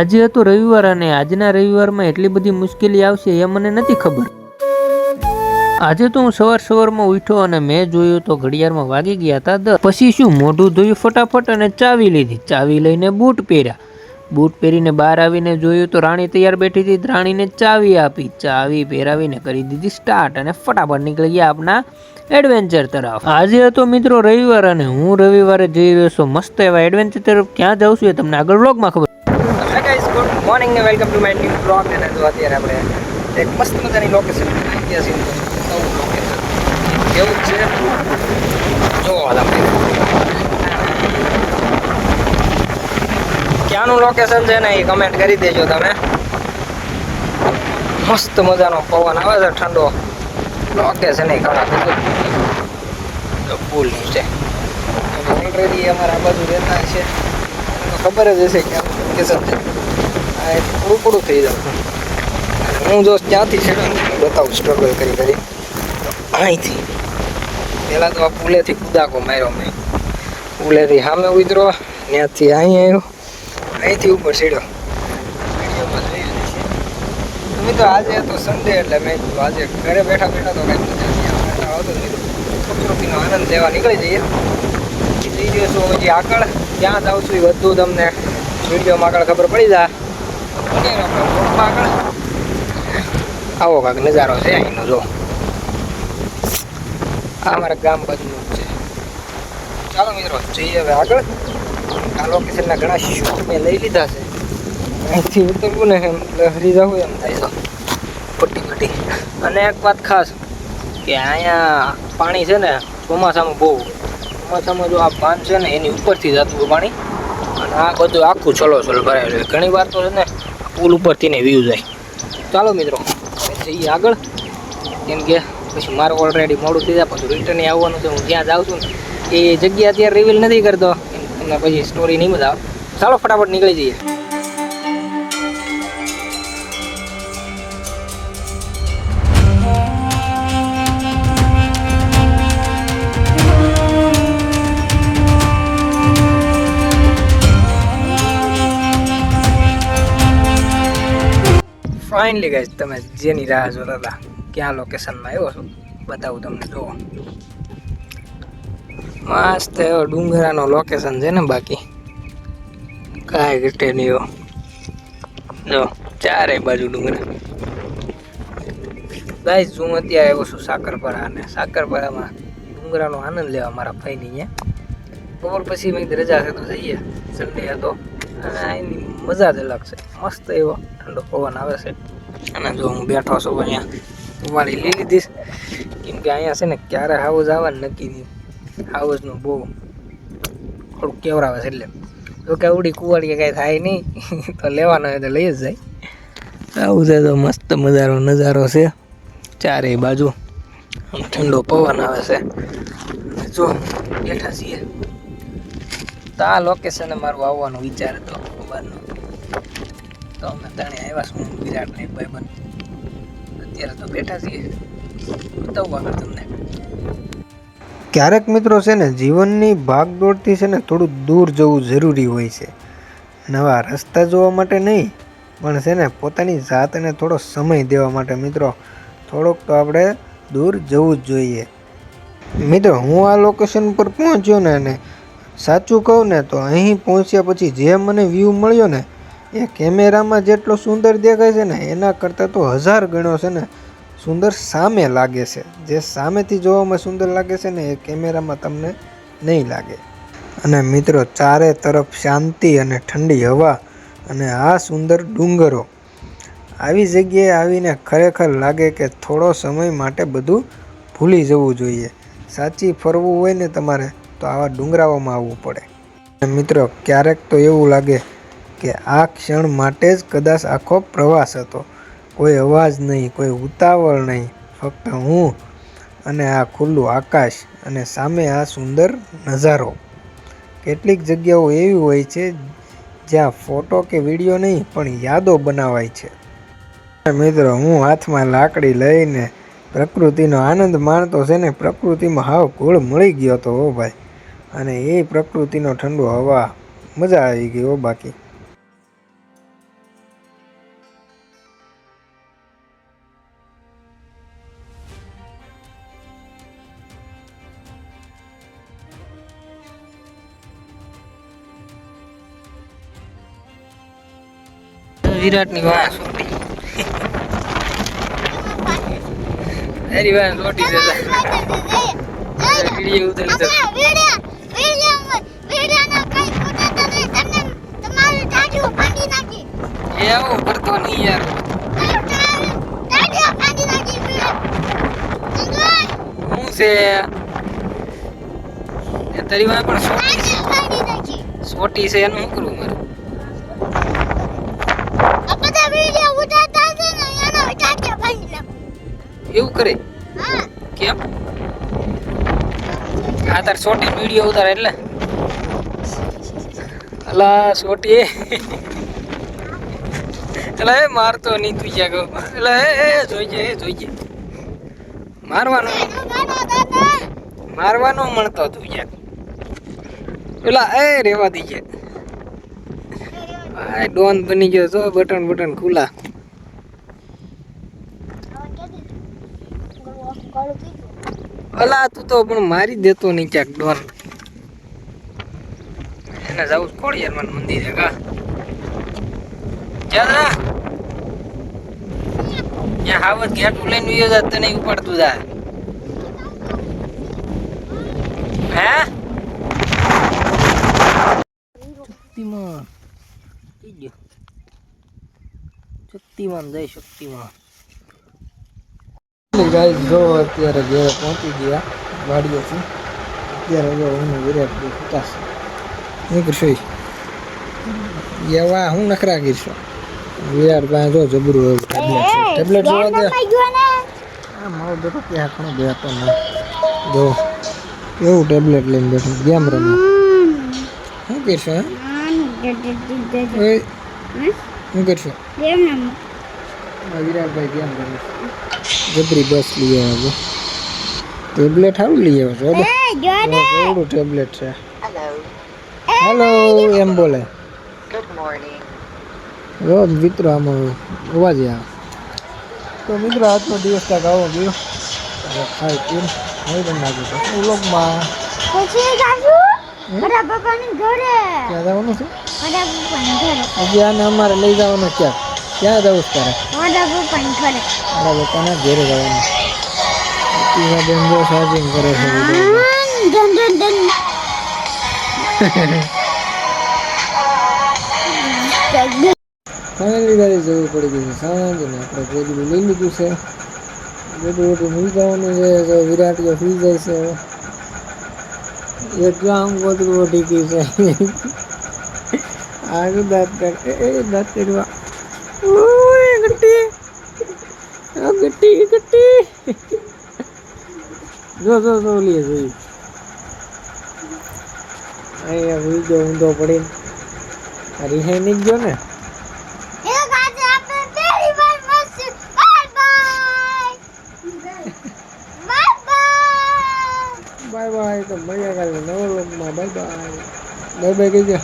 આજે હતો રવિવાર અને આજના રવિવારમાં એટલી બધી મુશ્કેલી આવશે એ મને નથી ખબર. આજે તો હું સવારમાં ઉઠ્યો અને મેં જોયું તો ઘડિયાળમાં વાગી ગયા હતા 10. પછી શું મોઢું ધોયું ફટાફટ અને ચાવી લીધી. ચાવી લઈને બૂટ પહેર્યા. બૂટ પહેરીને બહાર આવીને જોયું તો રાણી તૈયાર બેઠી હતી. રાણીને ચાવી આપી. ચાવી પહેરાવીને કરી દીધી સ્ટાર્ટ અને ફટાફટ નીકળી ગયા આપણા એડવેન્ચર તરફ. આજે હતો મિત્રો રવિવાર અને હું રવિવારે જઈ રહ્યો છું મસ્ત એવા એડવેન્ચર તરફ. ક્યાં જાઉં છું એ તમને આગળ વ્લોગમાં ખબર. હાય ગાઈસ, ગુડ મોર્નિંગ ને welcome to my new vlog. અને જો અત્યારે આપણે એક મસ્ત મજાની લોકેશન આવી ગયા છીએ. નવું લોકેશન કેવું છે જો તમે ક્યાંનું લોકેશન છે ને એ કમેન્ટ કરી દેજો તમે. મસ્ત મજાનો પવન આવે છે, ઠંડો લોકેશન એ ખરા પુલ છે. ઓલરેડી અમારા આ બાજુ રહેતા છે, ખબર જ હશે કે લોકેશન છે. થોડું થોડું થઈ જતું. હું જો ત્યાંથી છે બતાવું સ્ટ્રગલ કરી અહીંથી પહેલાં તો આ પુલેથી કુદાકો માર્યો મેં. પુલેથી સામે ઉતરો, ત્યાંથી અહીં આવ્યો, અહીંથી ઉપર સીડ્યો. વિડીયોમાં જોયું છે મિત્રો. આજે તો સન્ડે એટલે મેં કીધું આજે ઘરે બેઠા બેઠા તો કંઈ મજા આવતો જ નહીં. પ્રકૃતિનો આનંદ લેવા નીકળી જઈએ. જઈ રહ્યો છું હજી આગળ. ક્યાં જાઉં છું એ બધું તમને વિડીયોમાં આગળ ખબર પડી જાય. આગળ આવો કાંક નજારો છે અહીંનો. જો આ અમારા ગામ બાજુનું છે. ચાલો મિત્રો જઈએ હવે આગળ. આ લોકેશનના ઘણા શૂટ મેં લઈ લીધા છે. અહીંથી ઉતરવું ને એમ લહરી જવું એમ થાય તો પટ્ટી. અને એક વાત ખાસ કે અહીંયા પાણી છે ને ચોમાસામાં બહુ. ચોમાસામાં જો આ બાંધ છે ને એની ઉપરથી જતું પાણી અને આ બધું આખું છલોછલ ભરાયેલું. ઘણી વાર તો છે ને પુલ ઉપરથી ને વ્યૂ જાય. ચાલો મિત્રો જઈએ આગળ, કેમ કે પછી મારું ઓલરેડી મોડું થઈ જાય. પછી રિટર્ન આવવાનું છે. હું જ્યાં જાઉં છું ને એ જગ્યા અત્યારે રિવીલ નથી કરતો, તમને પછી સ્ટોરી નહીં મજા આવે. ચાલો ફટાફટ નીકળી જઈએ. ફાઇનલી ગાઈસ, તમે જેની રાહ જોતા હતા ક્યાં લોકેશનમાં આવ્યો છો બતાવું તમને. જુઓ મસ્ત એવો ડુંગરાનો લોકેશન છે ને. બાકી કાંઈ ઘટે નહીં. જો ચારે બાજુ ડુંગરા. ગાઈસ હું અત્યારે આવ્યો છું સાકરપરા. અને સાકરપરામાં ડુંગરાનો આનંદ લેવા મારા ભાઈની અહીંયા બપોર પછી મેં રજા છે તો જઈએ. સન્ડે હતો અને એની મજા જ અલગ છે. મસ્ત એવો ઠંડો પવન આવે છે. અને જો હું બેઠો છું અહીંયા ઉવાળી લઈ લીધીશ, કેમ કે અહીંયા છે ને ક્યારે હાઉસ આવવાનું નક્કી નહીં. હાઉસનું બહુ થોડુંક કેવરાવે છે. એટલે જો કે આવડી કુવાડીએ કાંઈ થાય નહીં તો લેવાનો હોય તો લઈ જ જાય. આવું છે તો મસ્ત મજાનો નજારો છે. ચારેય બાજુ ઠંડો પવન આવે છે. જો બેઠા છીએ તો આ લોકેશને મારું આવવાનો વિચાર હતો બહારનો. તો અમે ત્રણે આવ્યા છું, વિરાટ ને ભાઈબંધ. અત્યારે તો બેઠા છીએ. બતાવું આગળ તમને. ક્યારેક મિત્રો છે ને જીવનની ભાગદોડથી છે ને થોડું દૂર જવું જરૂરી હોય છે. નવા રસ્તા જોવા માટે નહીં, પણ છે ને પોતાની જાતને થોડો સમય દેવા માટે મિત્રો થોડોક તો આપણે દૂર જવું જ જોઈએ. મિત્રો હું આ લોકેશન પર પહોંચ્યો ને અને સાચું કહું ને તો અહીં પહોંચ્યા પછી જે મને વ્યૂ મળ્યો ને એ કેમેરામાં જેટલો સુંદર દેખાય છે ને એના કરતાં તો 1000 ગણો છે ને સુંદર સામે લાગે છે. જે સામેથી જોવામાં સુંદર લાગે છે ને એ કેમેરામાં તમને નહીં લાગે. અને મિત્રો ચારે તરફ શાંતિ અને ઠંડી હવા અને આ સુંદર ડુંગરો. આવી જગ્યાએ આવીને ખરેખર લાગે કે થોડો સમય માટે બધું ભૂલી જવું જોઈએ. સાચી ફરવું હોય ને તમારે તો આવા ડુંગરાઓમાં આવવું પડે. મિત્રો ક્યારેક તો એવું લાગે કે આ ક્ષણ માટે જ કદાચ આખો પ્રવાસ હતો. કોઈ અવાજ નહીં, કોઈ ઉતાવળ નહીં, ફક્ત હું અને આ ખુલ્લું આકાશ અને સામે આ સુંદર નજારો. કેટલીક જગ્યાઓ એવી હોય છે જ્યાં ફોટો કે વિડીયો નહીં પણ યાદો બનાવાય છે. મિત્રો હું હાથમાં લાકડી લઈને પ્રકૃતિનો આનંદ માણતો છે ને પ્રકૃતિમાં હાવ ઘોળ મળી ગયો હતો હો ભાઈ. અને એ પ્રકૃતિનો ઠંડો હવા મજા આવી ગઈ હો. બાકી વિરાટની વાહ સોટી એરી વાહ સોટી દેતા વિડીયો ઉતરી તો એ આવું કરતો નહીં યાર હું છે એ તારી વાહ પણ સોટી છે એનું શું કરું મારે એવું કરે કેમ આ તાર સોટી વિડીયો ઉતારે એટલે અલા સોટી એટલે એ મારતો નહીં તું ક્યાં કહું એટલે એ જોઈજે મારવાનો મળતો તું ક્યાંક પેલા એ રેવા દીજે આ ડોન બની ગયો તો બટન ખુલ્લા અલા તું તો પણ મારી દેતો નહીં ક્યાંક ડોન એને જવું ખોડિયાર મને મંદિરે કા ક્યાં ત્યાં હાવત ઘેટું લઈને વિયો જા તને ઉપાડતું જા હે શક્તિમાન જય શક્તિમાન ગાઈસ જો અત્યારે ઘરે પહોંચી ગયા વાડીએથી અત્યારે જો હું વિરાટ બી ફૂટાશ નહીં કરશો એવા હું નખરા કરશો વિરાટ પાસે જો જબરું એવું ટેબ્લેટ જોવા દે હા મારો બેટો ત્યાં ઘણો બેઠો ના જો એવું ટેબ્લેટ લઈને બેઠો ગેમ રમે શું કરશો શું કરશો વિરાટભાઈ ગેમ રમે જબરી બસ લઈ આવ્યો ટેબ્લેટ સારું લઈ આવ્યો છો કેવડું ટેબ્લેટ છે હેલો એમ બોલે જો મિત્રો આમાં અવાજ આવે તો મિત્રો આજનો દિવસ કાંક આવો ગયો ખાઈ પીને નહીં પણ નાખી તો વ્લોગમાં ક્યાં જવાનું છે હજી આને અમારે લઈ જવાનું ક્યાં જવું છે તારે મારા પપ્પાના ઘેરે જવાનું બેન જો ચાર્જિંગ કરે છે ફાઇનલી ગાડી જવું પડી ગયું છે સાંજ ને આપણે ગોદડું લઈ લીધું છે ગોદડું સુઈ જવાનું છે તો વિરાટીઓ સુઈ જાય છે એક આમ ગોદડું ઓઢી ગયું છે આગળ દાંત કરવા ગટ્ટી જો લીએ જોઈ અહીંયા સુઈ ગયો ઊંધો પડી રિહાઈ નહીં ગયો ને બાય બાય તો મળ્યા કાલે નવો લોકમાં બાય બાય કહી દે